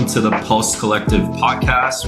welcome to the Pulse Collective podcast.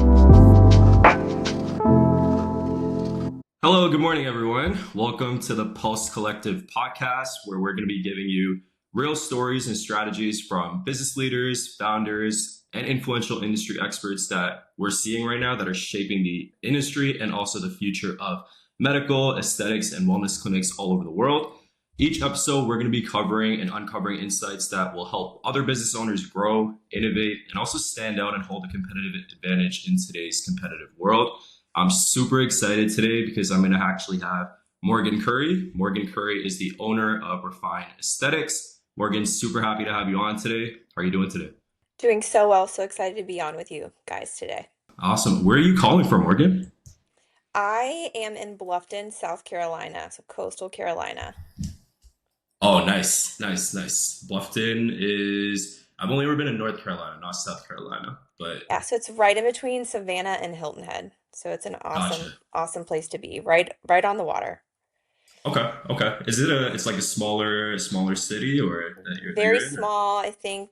Hello, good morning, everyone. Welcome to the Pulse Collective podcast, where we're going to be giving you real stories and strategies from business leaders, founders, and influential industry experts that we're seeing right now that are shaping the industry and also the future of medical, aesthetics, and wellness clinics all over the world. Each episode, we're going to be covering and uncovering insights that will help other business owners grow, innovate, and also stand out and hold a competitive advantage in today's competitive world. I'm super excited today because I'm going to actually have Morgan Curry. Morgan Curry is the owner of Refine Aesthetics. Morgan, super happy to have you on today. How are you doing today? Doing so well. So excited to be on with you guys today. Awesome. Where are you calling from, Morgan? I am in Bluffton, South Carolina, so coastal Carolina. Oh, nice. Bluffton is, I've only ever been in North Carolina, not South Carolina, but Yeah, so it's right in between Savannah and Hilton Head. So it's an gotcha. awesome place to be, right on the water. Okay. Is it it's like a smaller city or that Very you're in? Or? small. I think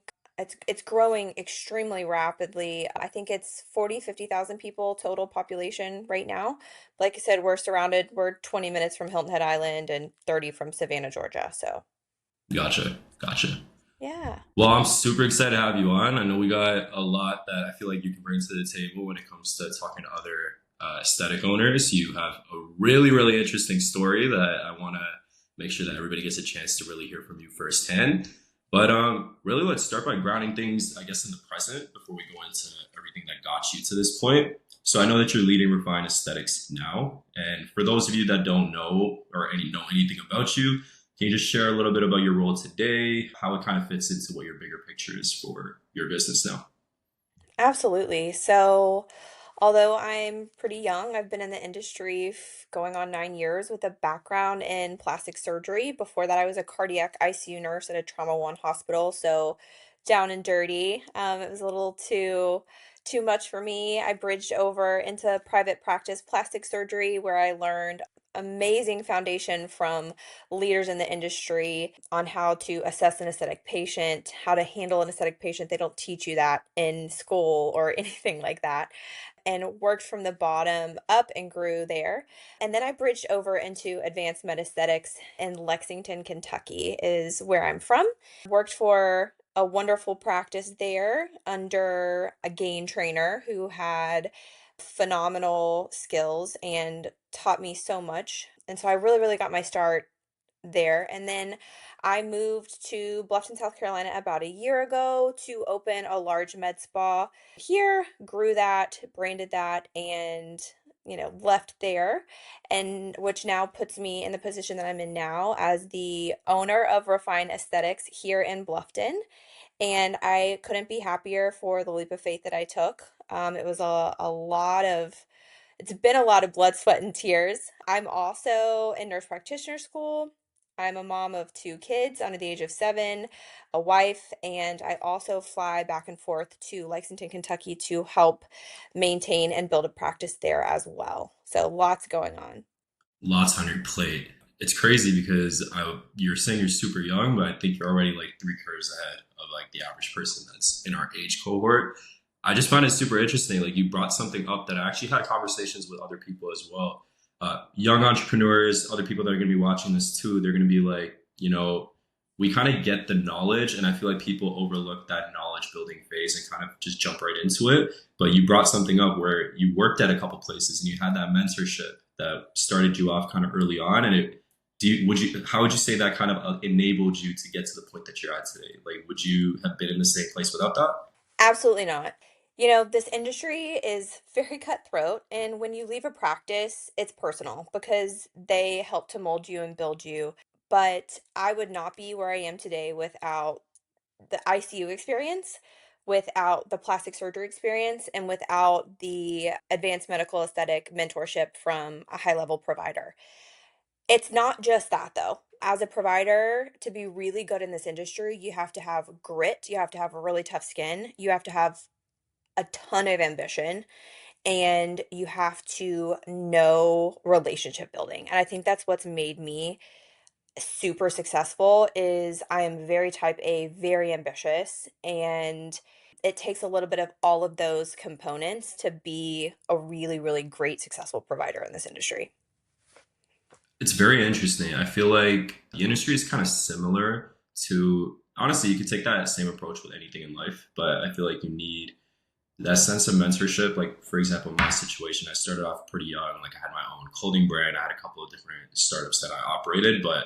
it's growing extremely rapidly. I think it's 50,000 people total population right now. Like I said, we're 20 minutes from Hilton Head Island and 30 from Savannah, Georgia. So, Gotcha. yeah. Well, I'm super excited to have you on. I know we got a lot that I feel like you can bring to the table when it comes to talking to other aesthetic owners. You have a really interesting story that I want to make sure that everybody gets a chance to really hear from you firsthand. But really, let's start by grounding things, I guess, in the present before we go into everything that got you to this point. So I know that you're leading Refine Aesthetics now, and for those of you that don't know or know anything about you, can you just share a little bit about your role today, how it kind of fits into what your bigger picture is for your business now? Absolutely. So, although I'm pretty young, I've been in the industry going on 9 years with a background in plastic surgery. Before that, I was a cardiac ICU nurse at a Trauma One hospital. So, down and dirty. It was a little too much for me. I bridged over into private practice plastic surgery, where I learned amazing foundation from leaders in the industry on how to assess an aesthetic patient, how to handle an aesthetic patient. They don't teach you that in school or anything like that. And worked from the bottom up and grew there. And then I bridged over into advanced med aesthetics in Lexington, Kentucky, is where I'm from. Worked for a wonderful practice there under a gain trainer who had phenomenal skills and taught me so much. And so I really got my start there. And then I moved to Bluffton, South Carolina about a year ago to open a large med spa here, grew that, branded that, and left there, and which now puts me in the position that I'm in now as the owner of Refine Aesthetics here in Bluffton. And I couldn't be happier for the leap of faith that I took. It was it's been a lot of blood, sweat, and tears. I'm also in nurse practitioner school. I'm a mom of two kids under the age of 7, a wife, and I also fly back and forth to Lexington, Kentucky to help maintain and build a practice there as well. So lots going on. Lots on your plate. It's crazy because you're saying you're super young, but I think you're already like 3 curves ahead of like the average person that's in our age cohort. I just find it super interesting. Like you brought something up that I actually had conversations with other people as well. Young entrepreneurs, other people that are going to be watching this too, they're going to be like, we kind of get the knowledge, and I feel like people overlook that knowledge building phase and kind of just jump right into it. But you brought something up where you worked at a couple places and you had that mentorship that started you off kind of early on, and how would you say that kind of enabled you to get to the point that you're at today? Like, would you have been in the same place without that? Absolutely not. This industry is very cutthroat, and when you leave a practice, it's personal because they help to mold you and build you. But I would not be where I am today without the ICU experience, without the plastic surgery experience, and without the advanced medical aesthetic mentorship from a high level provider. It's not just that though. As a provider, to be really good in this industry, you have to have grit, you have to have a really tough skin, you have to have a ton of ambition, and you have to know relationship building. And I think that's what's made me super successful is I am very type A, very ambitious, and it takes a little bit of all of those components to be a really, really great, successful provider in this industry. It's very interesting. I feel like the industry is kind of similar to, honestly, you could take that same approach with anything in life, but I feel like you need that sense of mentorship. Like, for example, in my situation, I started off pretty young. Like, I had my own clothing brand, I had a couple of different startups that I operated, but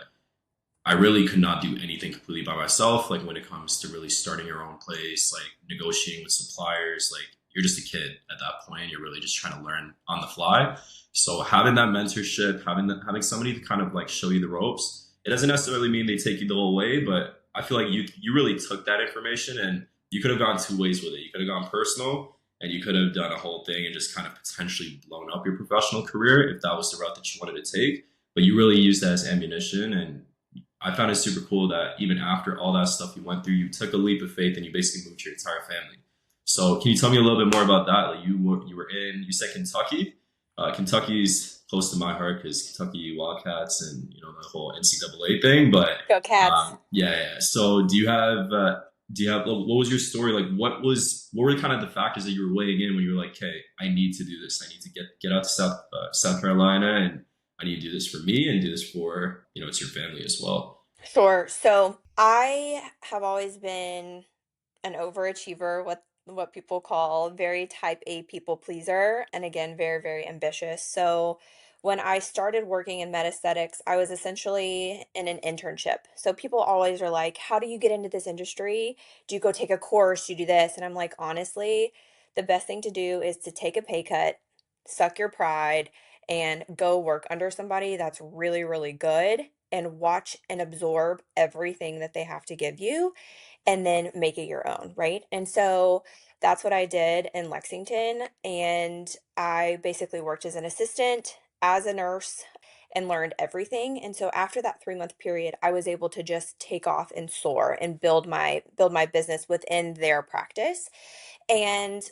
I really could not do anything completely by myself. Like when it comes to really starting your own place, like negotiating with suppliers, like you're just a kid at that point. You're really just trying to learn on the fly. So having that mentorship, having somebody to kind of like show you the ropes, it doesn't necessarily mean they take you the whole way, but I feel like you really took that information and you could have gone two ways with it. You could have gone personal and you could have done a whole thing and just kind of potentially blown up your professional career if that was the route that you wanted to take. But you really used that as ammunition, and I found it super cool that even after all that stuff you went through, you took a leap of faith and you basically moved your entire family. So, can you tell me a little bit more about that? Like you were in, you said Kentucky. Kentucky's close to my heart because Kentucky Wildcats and the whole NCAA thing. But Go Cats. yeah, yeah. So, do you have what was your story like? What were kind of the factors that you were weighing in when you were like, "Hey, I need to do this. I need to get out to South Carolina and I need to do this for me and do this for it's your family as well." Sure. So I have always been an overachiever, what people call very type A people pleaser, and again, very, very ambitious. So when I started working in med aesthetics, I was essentially in an internship. So people always are like, "How do you get into this industry? Do you go take a course? Do you do this?" And I'm like, honestly, the best thing to do is to take a pay cut, suck your pride, and go work under somebody that's really, really good and watch and absorb everything that they have to give you and then make it your own, right? And so that's what I did in Lexington. And I basically worked as an assistant, as a nurse, and learned everything. And so after that 3-month period, I was able to just take off and soar and build my business within their practice. And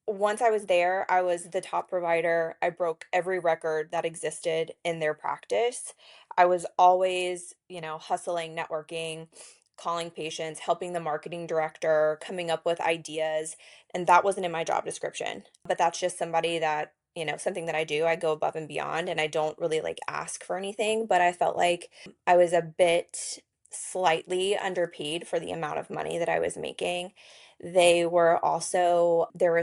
once I was there, I was the top provider. I broke every record that existed in their practice. I was always, hustling, networking, calling patients, helping the marketing director, coming up with ideas. And that wasn't in my job description. But that's just somebody that, something that I do. I go above and beyond and I don't really like ask for anything. But I felt like I was a bit slightly underpaid for the amount of money that I was making. There were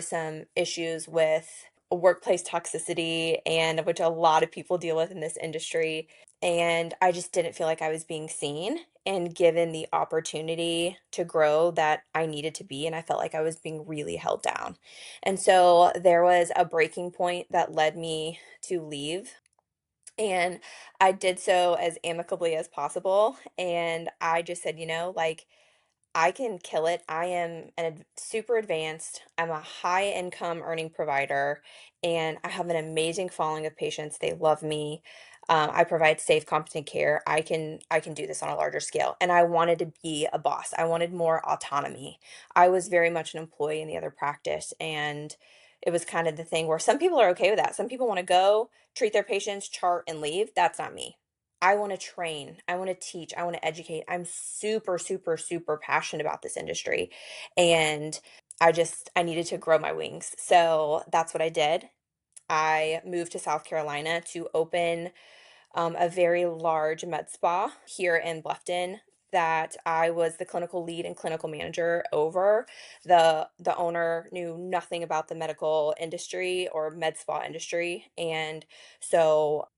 some issues with workplace toxicity and which a lot of people deal with in this industry. And I just didn't feel like I was being seen and given the opportunity to grow that I needed to be. And I felt like I was being really held down. And so there was a breaking point that led me to leave. And I did so as amicably as possible. And I just said, like, I can kill it. I am super advanced. I'm a high income earning provider, and I have an amazing following of patients. They love me. I provide safe, competent care. I can do this on a larger scale. And I wanted to be a boss. I wanted more autonomy. I was very much an employee in the other practice, and it was kind of the thing where some people are okay with that. Some people want to go, treat their patients, chart, and leave. That's not me. I want to train, I want to teach, I want to educate. I'm super, super, super passionate about this industry. And I needed to grow my wings. So that's what I did. I moved to South Carolina to open a very large med spa here in Bluffton that I was the clinical lead and clinical manager over. The owner knew nothing about the medical industry or med spa industry, and so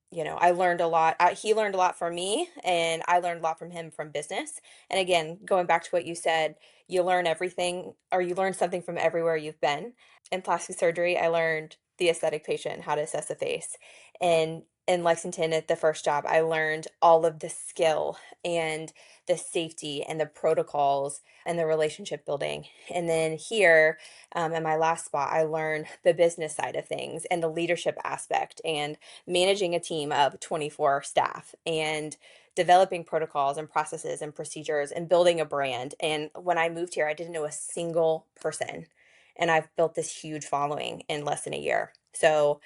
I learned a lot. He learned a lot from me, and I learned a lot from him from business. And again, going back to what you said, you learn everything or you learn something from everywhere you've been. In plastic surgery, I learned the aesthetic patient, how to assess a face. And in Lexington at the first job, I learned all of the skill and the safety and the protocols and the relationship building. And then here, in my last spot, I learned the business side of things and the leadership aspect and managing a team of 24 staff and developing protocols and processes and procedures and building a brand. And when I moved here, I didn't know a single person. And I've built this huge following in less than a year. So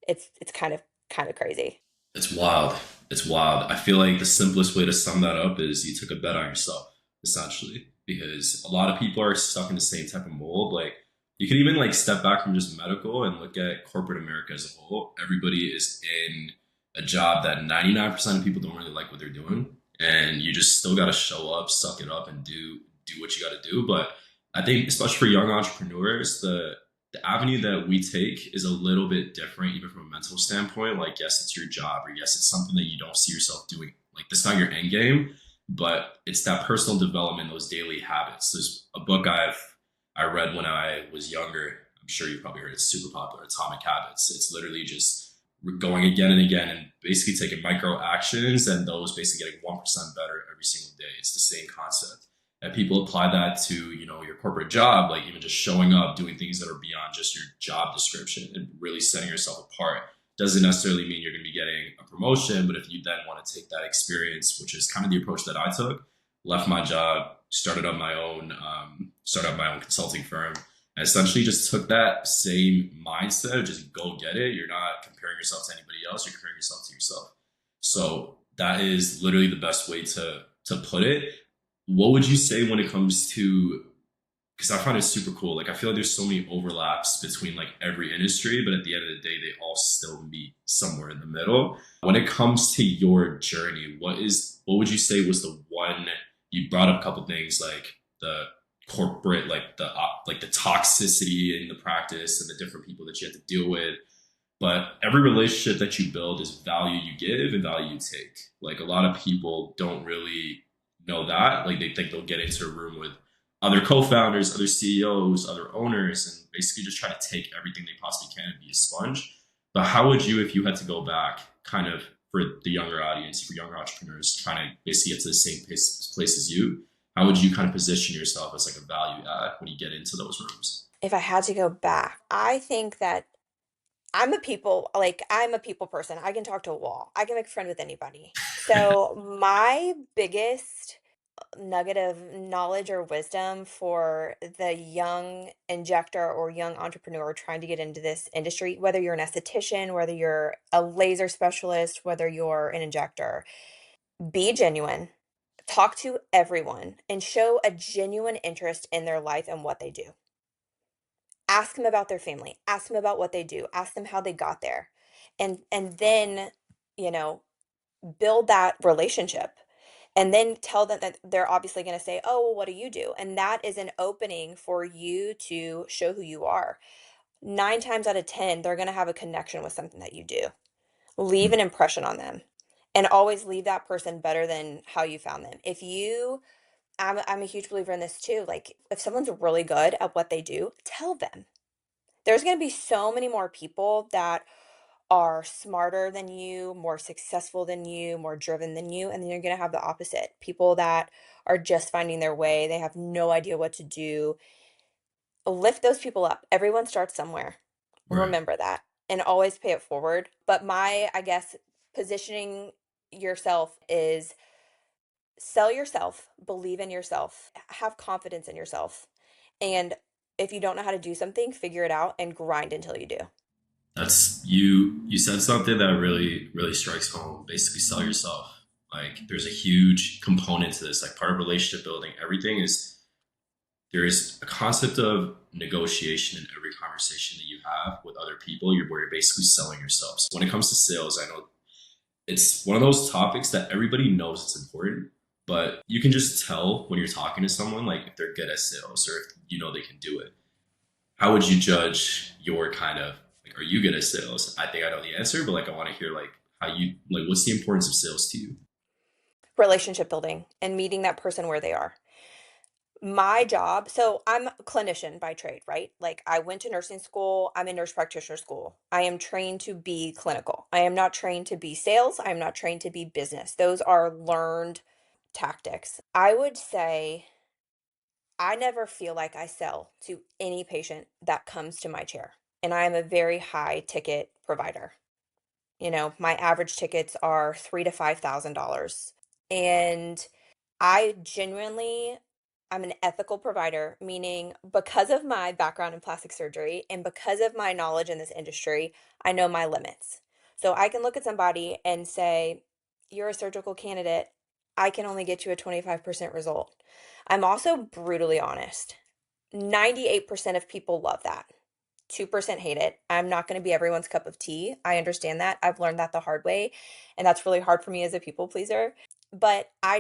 it's kind of crazy. It's wild. It's wild. I feel like the simplest way to sum that up is you took a bet on yourself, essentially. because a lot of people are stuck in the same type of mold. Like you could even like step back from just medical and look at corporate America as a whole. Everybody is in a job that 99% of people don't really like what they're doing, and you just still got to show up, suck it up, and do what you got to do. But I think, especially for young entrepreneurs, the avenue that we take is a little bit different, even from a mental standpoint. Like, yes, it's your job, or yes, it's something that you don't see yourself doing. Like, that's not your end game, but it's that personal development, those daily habits. There's a book I read when I was younger. I'm sure you've probably heard it. It's super popular. Atomic Habits. It's literally just going again and again and basically taking micro actions and those basically getting 1% better every single day. It's the same concept. And people apply that to, your corporate job, like even just showing up, doing things that are beyond just your job description and really setting yourself apart. Doesn't necessarily mean you're going to be getting a promotion, but if you then want to take that experience, which is kind of the approach that I took, left my job, started up my own consulting firm, and essentially just took that same mindset of just go get it. You're not comparing yourself to anybody else, you're comparing yourself to yourself. So that is literally the best way to put it. What would you say when it comes to, because I find it super cool. Like I feel like there's so many overlaps between like every industry, but at the end of the day, they all still meet somewhere in the middle. When it comes to your journey, what would you say was the one, you brought up a couple things like the corporate, like the toxicity in the practice and the different people that you have to deal with. But every relationship that you build is value you give and value you take. Like a lot of people don't really know that. Like they think they'll get into a room with other co-founders, other CEOs, other owners, and basically just try to take everything they possibly can and be a sponge. But how would you, if you had to go back, kind of for the younger audience, for younger entrepreneurs trying to basically get to the same place as you, how would you kind of position yourself as like a value add when you get into those rooms? If I had to go back, I think that I'm a people person. I can talk to a wall. I can make a friend with anybody. So my biggest nugget of knowledge or wisdom for the young injector or young entrepreneur trying to get into this industry, whether you're an esthetician, whether you're a laser specialist, whether you're an injector, be genuine. Talk to everyone and show a genuine interest in their life and what they do. Ask them about their family, ask them about what they do, ask them how they got there. And then, you know, build that relationship. And then tell them that they're obviously going to say, "Oh, well, what do you do?" And that is an opening for you to show who you are. 9 times out of 10, they're going to have a connection with something that you do. Leave an impression on them. And always leave that person better than how you found them. If you I'm a huge believer in this too. Like if someone's really good at what they do, tell them. There's going to be so many more people that are smarter than you, more successful than you, more driven than you, and then you're going to have the opposite. People that are just finding their way, they have no idea what to do. Lift those people up. Everyone starts somewhere. Right. Remember that and always pay it forward. But I guess, positioning yourself is sell yourself, believe in yourself, have confidence in yourself. And if you don't know how to do something, figure it out and grind until you do. That's you said something that really strikes home. Basically sell yourself. Like there's a huge component to this. Like part of relationship building, everything is, there is a concept of negotiation in every conversation that you have with other people. Where you're basically selling yourself. So when it comes to sales, I know it's one of those topics that everybody knows it's important, but you can just tell when you're talking to someone, like if they're good at sales or if they can do it. How would you judge your kind of, like, are you good at sales? I think I know the answer, but like I want to hear like how you, like, what's the importance of sales to you? Relationship building and meeting that person where they are. My job, so I'm a clinician by trade, right? Like I went to nursing school, I'm in nurse practitioner school. I am trained to be clinical. I am not trained to be sales. I am not trained to be business. Those are learned tactics. I would say I never feel like I sell to any patient that comes to my chair. And I am a very high ticket provider. My average tickets are $3,000 to $5,000. And I genuinely, I'm an ethical provider, meaning because of my background in plastic surgery and because of my knowledge in this industry, I know my limits. So I can look at somebody and say, "You're a surgical candidate. I can only get you a 25% result. I'm also brutally honest. 98% of people love that. 2% hate it. I'm not going to be everyone's cup of tea. I understand that. I've learned that the hard way, and that's really hard for me as a people pleaser. But I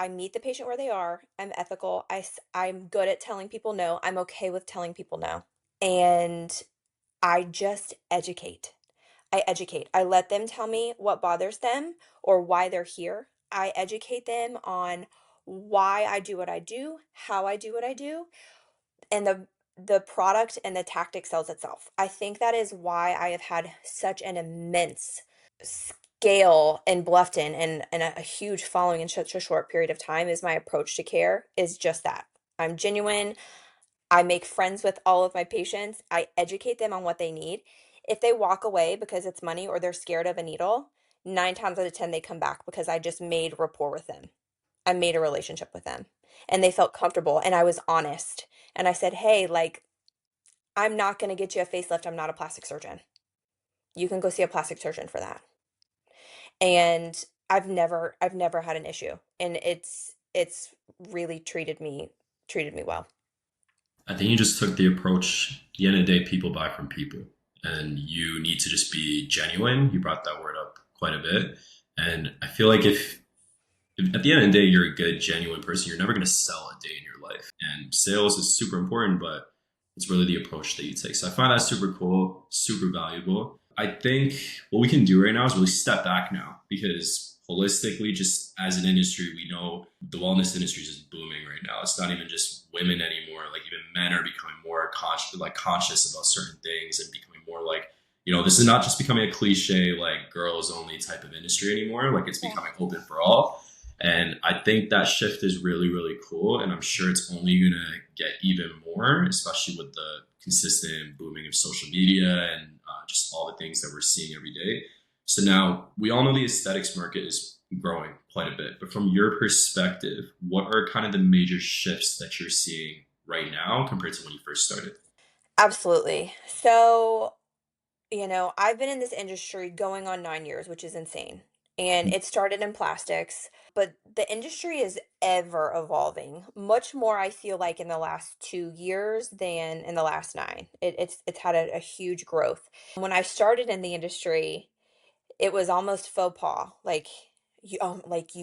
meet the patient where they are. I'm ethical. I'm good at telling people no. I'm okay with telling people no. And I just educate. I educate. I let them tell me what bothers them or why they're here. I educate them on why I do what I do, how I do what I do, and the product and the tactic sells itself. I think that is why I have had such an immense scale in Bluffton and a huge following in such a short period of time. Is my approach to care is just that. I'm genuine. I make friends with all of my patients. I educate them on what they need. If they walk away because it's money or they're scared of a needle, 9 times out of 10 they come back because I just made rapport with them. I made a relationship with them and they felt comfortable and I was honest. And I said, "Hey, like I'm not going to get you a facelift. I'm not a plastic surgeon. You can go see a plastic surgeon for that." And I've never had an issue. And it's really treated me well. I think you just took the approach. At the end of the day, people buy from people, and you need to just be genuine. You brought that word up quite a bit, and I feel like if at the end of the day you're a good, genuine person, you're never going to sell a day in your life. And sales is super important, but it's really the approach that you take. So I find that super cool, super valuable. I think what we can do right now is really step back now because holistically, just as an industry, we know the wellness industry is just booming right now. It's not even just women anymore. Like even men are becoming more conscious about certain things and becoming more like, this is not just becoming a cliche, like girls only type of industry anymore. Like it's Yeah. becoming open for all. And I think that shift is really, really cool. And I'm sure it's only going to get even more, especially with the consistent booming of social media and just all the things that we're seeing every day. So now we all know the aesthetics market is growing quite a bit. But from your perspective, what are kind of the major shifts that you're seeing right now compared to when you first started? Absolutely. So, I've been in this industry going on 9 years, which is insane. And it started in plastics, but the industry is ever evolving. Much more, I feel like, in the last 2 years than in the last nine. It's had a huge growth. When I started in the industry, it was almost faux pas. Like you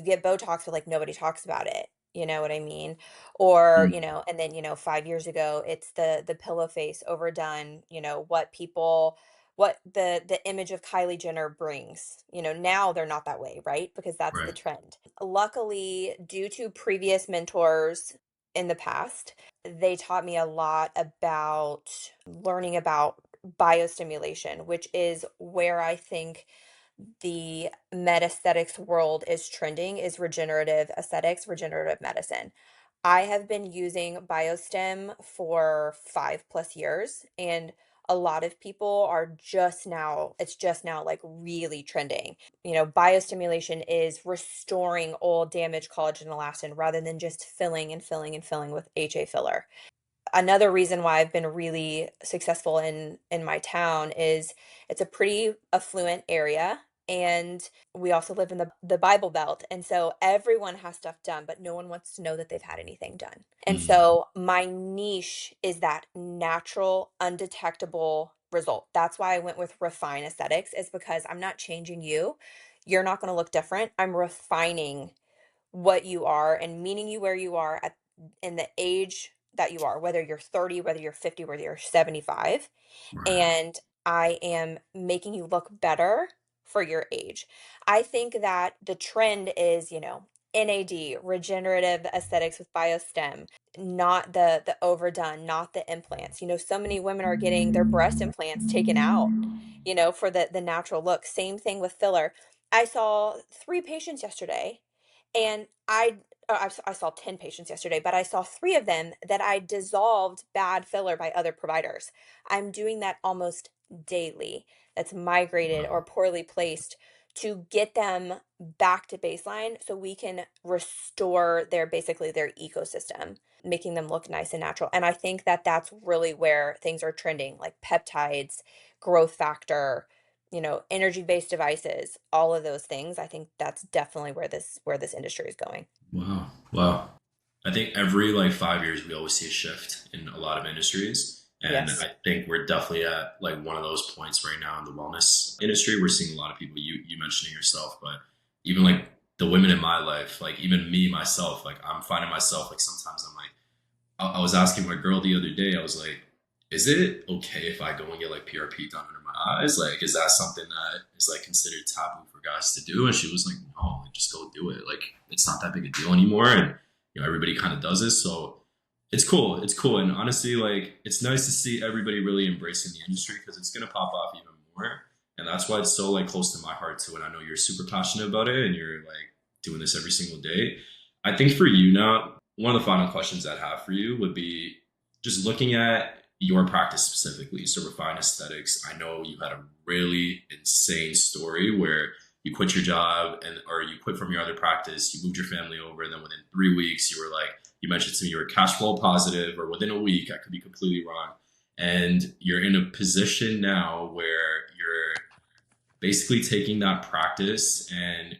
get Botox, but like nobody talks about it. You know what I mean? Or, Mm, and then, 5 years ago, it's the pillow face overdone, what the image of Kylie Jenner brings. Now they're not that way, right? Because that's the right. trend. Luckily, due to previous mentors in the past, they taught me a lot about learning about biostimulation, which is where I think the med aesthetics world is trending is regenerative aesthetics, regenerative medicine. I have been using BioStem for 5 plus years, and a lot of people are it's just now like really trending. Biostimulation is restoring old damaged collagen and elastin rather than just filling and filling and filling with HA filler. Another reason why I've been really successful in my town is it's a pretty affluent area, and we also live in the Bible Belt, and so everyone has stuff done, but no one wants to know that they've had anything done. And Mm, so my niche is that natural, undetectable result. That's why I went with refine aesthetics, is because I'm not changing you. You're not going to look different. I'm refining what you are and meeting you where you are at in the age that you are, whether you're 30, whether you're 50, whether you're 75, right. and I am making you look better for your age. I think that the trend is, NAD, regenerative aesthetics with biostem, not the overdone, not the implants. So many women are getting their breast implants taken out, for the natural look. Same thing with filler. I saw 3 patients yesterday, and I saw 10 patients yesterday, but I saw 3 of them that I dissolved bad filler by other providers. I'm doing that almost daily. That's migrated or Wow. poorly placed to get them back to baseline so we can restore basically their ecosystem, making them look nice and natural. And I think that that's really where things are trending, like peptides, growth factor. energy-based devices, all of those things. I think that's definitely where this industry is going. Wow. Wow. I think every like 5 years we always see a shift in a lot of industries. And Yes. I think we're definitely at like one of those points right now in the wellness industry. We're seeing a lot of people, you mentioning yourself, but even like the women in my life, like even me myself, like I'm finding myself like sometimes I'm like I was asking my girl the other day, I was like, is it okay if I go and get like PRP done under my eyes? Like, is that something that is like considered taboo for guys to do? And she was like, no, like, just go do it. Like, it's not that big a deal anymore. And, everybody kind of does this. So it's cool. It's cool. And honestly, like, it's nice to see everybody really embracing the industry because it's going to pop off even more. And that's why it's so like close to my heart too. And I know you're super passionate about it and you're like doing this every single day. I think for you now, one of the final questions I'd have for you would be just looking at your practice specifically. So, Refined Aesthetics, I know you had a really insane story where you quit your job and or you quit from your other practice, you moved your family over, and then within 3 weeks, you were like, you mentioned to me you were cash flow positive, or within a week, I could be completely wrong. And you're in a position now where you're basically taking that practice and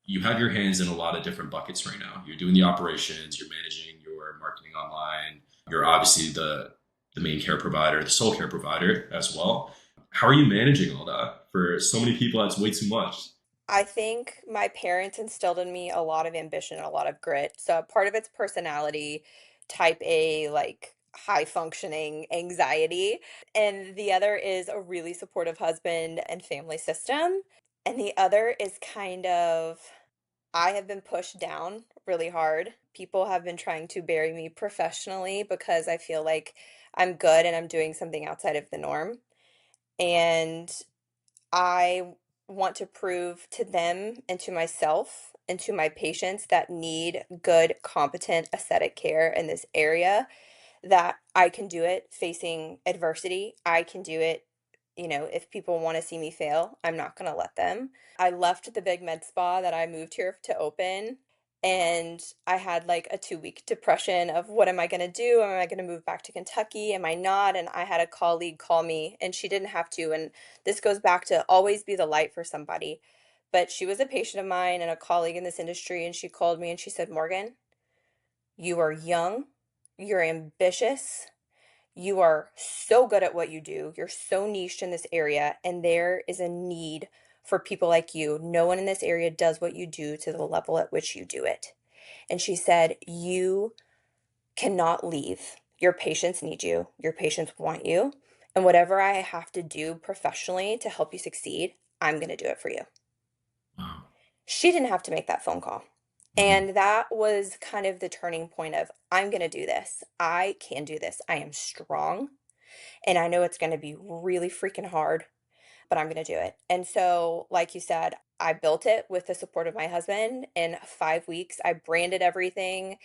you have your hands in a lot of different buckets right now. You're doing the operations, you're managing your marketing online, you're obviously the main care provider, the sole care provider as well. How are you managing all that? For so many people, that's way too much. I think my parents instilled in me a lot of ambition and a lot of grit. So part of it's personality, type A, like high functioning anxiety. And the other is a really supportive husband and family system. And the other is kind of, I have been pushed down really hard. People have been trying to bury me professionally because I feel like I'm good and I'm doing something outside of the norm. And I want to prove to them and to myself and to my patients that need good, competent aesthetic care in this area that I can do it facing adversity. I can do it, if people want to see me fail, I'm not going to let them. I left the big med spa that I moved here to open, and I had like a 2 week depression of what am I going to do? Am I going to move back to Kentucky? Am I not? And I had a colleague call me, and she didn't have to. And this goes back to always be the light for somebody. But she was a patient of mine and a colleague in this industry, and she called me and she said, Morgan, you are young, you're ambitious, you are so good at what you do, you're so niched in this area, and there is a need for people like you. No one in this area does what you do to the level at which you do it. And she said, you cannot leave. Your patients need you, your patients want you. And whatever I have to do professionally to help you succeed, I'm going to do it for you. Wow. She didn't have to make that phone call. Mhm. And that was kind of the turning point of I'm going to do this. I can do this. I am strong. And I know it's going to be really freaking hard, but I'm going to do it. And so, like you said, I built it with the support of my husband. In 5 weeks, I branded everything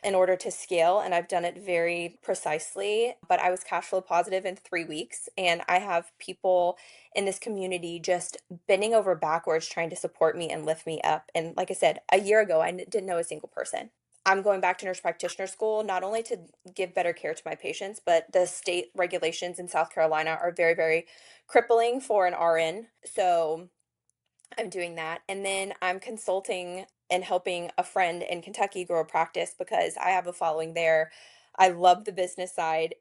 in order to scale, and I've done it very precisely. But I was cash flow positive in 3 weeks, and I have people in this community just bending over backwards trying to support me and lift me up. And like I said, a year ago, I didn't know a single person. I'm going back to nurse practitioner school, not only to give better care to my patients, but the state regulations in South Carolina are very, very crippling for an RN. So I'm doing that. And then I'm consulting and helping a friend in Kentucky grow a practice because I have a following there. I love the business side.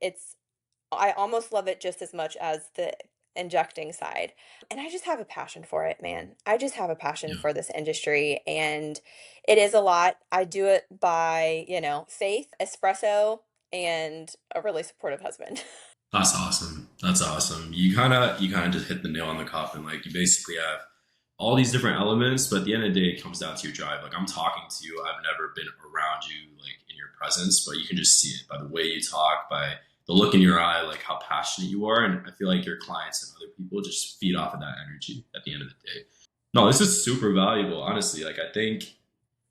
I almost love it just as much as the injecting side. And I just have a passion for it, man. I just have a passion Yeah. for this industry, and it is a lot. I do it by, faith, espresso, and a really supportive husband. That's awesome. That's awesome. You kind of just hit the nail on the coffin. Like you basically have all these different elements, but at the end of the day, it comes down to your drive. Like I'm talking to you, I've never been around you like in your presence, but you can just see it by the way you talk, by the look in your eye, like how passionate you are. And I feel like your clients and other people just feed off of that energy at the end of the day. No, this is super valuable, honestly. Like I think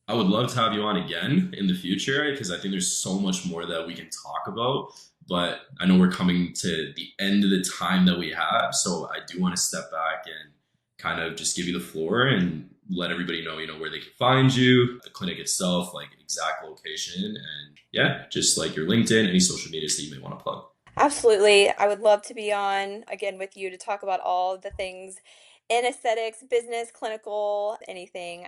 I would love to have you on again in the future because I think there's so much more that we can talk about. But I know we're coming to the end of the time that we have. So I do want to step back and kind of just give you the floor and let everybody know, where they can find you, the clinic itself, like exact location, and yeah, just like your LinkedIn, any social medias that you may want to plug. Absolutely. I would love to be on again with you to talk about all the things in aesthetics, business, clinical, anything.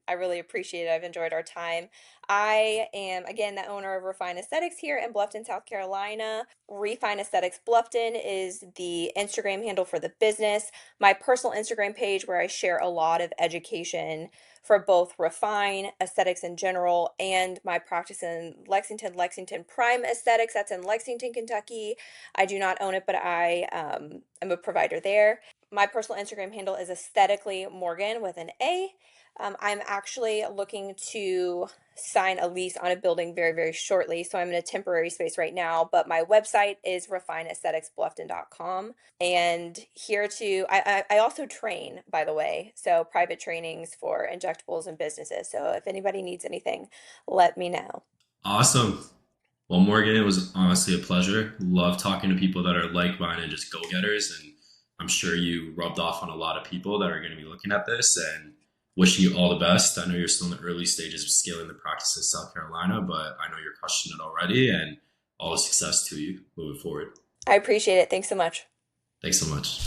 I really appreciate it. I've enjoyed our time. I am, again, the owner of Refine Aesthetics here in Bluffton, South Carolina. Refine Aesthetics Bluffton is the Instagram handle for the business. My personal Instagram page where I share a lot of education for both Refine Aesthetics in general and my practice in Lexington Prime Aesthetics. That's in Lexington, Kentucky. I do not own it, but I am a provider there. My personal Instagram handle is aesthetically Morgan with an A. I'm actually looking to sign a lease on a building very, very shortly. So I'm in a temporary space right now, but my website is refineaestheticsbluffton.com. And here to, I also train, by the way, so private trainings for injectables and businesses. So if anybody needs anything, let me know. Awesome. Well, Morgan, it was honestly a pleasure. Love talking to people that are like-minded, just go-getters, and I'm sure you rubbed off on a lot of people that are going to be looking at this. And wishing you all the best. I know you're still in the early stages of scaling the practice in South Carolina, but I know you're crushing it already, and all the success to you moving forward. I appreciate it. Thanks so much. Thanks so much.